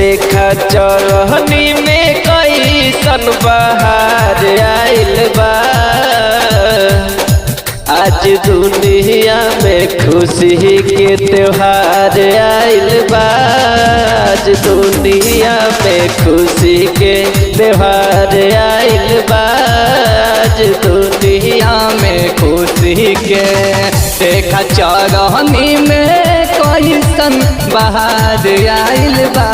देखा चरहनी में कैसन बहार आइल बा। आज दुनिया में खुशी के त्योहार आइल बा। आज दुनिया में खुशी के त्योहार आइल बा। आज दुनिया में खुशी के देखा चरहनी में कैसन बहार आइल बा।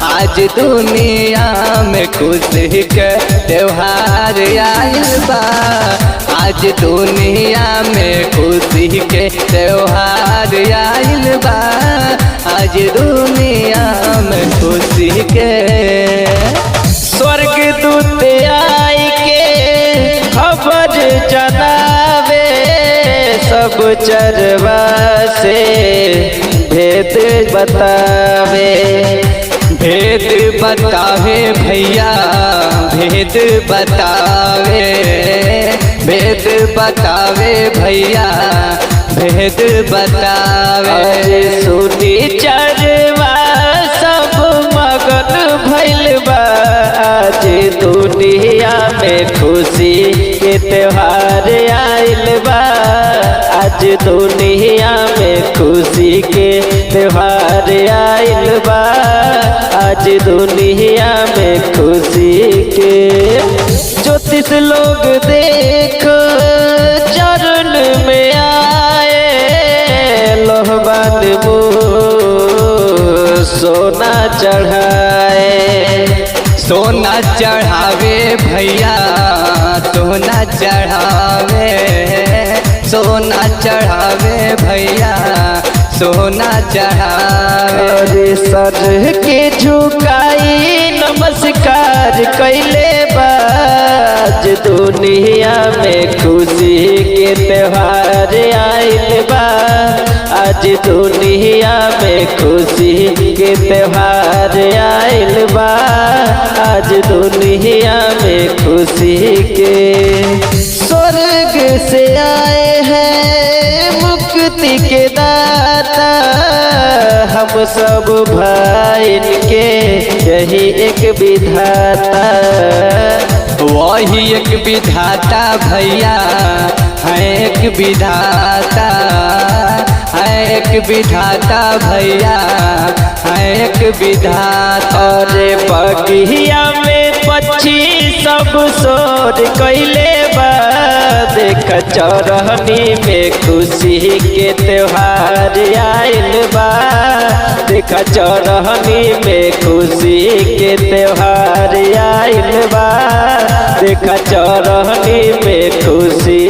आज दुनिया में खुशी के त्योहार आइल बा। आज दुनिया में खुशी के त्योहार आइल बा। आज दुनिया में खुशी के स्वर्गदूत आई के खबर जनावे। सब चरवा से भेद बतावे। भेद बतावे भैया भेद बतावे। भेद बतावे भैया भेद बतावे। सुनी चरवा सब मगन भइल बा। आज दुनिया में खुशी के त्योहार आइल बा। आज दुनिया में खुशी के त्योहार आइल बा। आज दुनिया में खुशी के ज्योतिष लोग देख चरण में आए। लोहबान सोना चढ़ाए। सोना चढ़ावे भैया सोना चढ़ावे। सोना चढ़ावे भैया सोना चढ़ावे। सर के झुकाई नमस्कार कैले बा। आज दुनिया में खुशी के त्योहार आइल बा। आज दुनिया में खुशी के त्योहार आइल बा। आज दुनिया में खुशी के स्वर्ग से आए हैं मुक्ति के दाता। हम सब भाई के यही एक विधाता। वही एक विधाता भैया है एक विधाता। है एक विधाता भैया है एक विधाता। रे बगिया में पक्षी सब शोर कैले बा। देख चरहनी में खुशी के त्योहार आइल बा। देख चरहनी में खुशी के त्योहार आइल बा। देख चरहनी में खुशी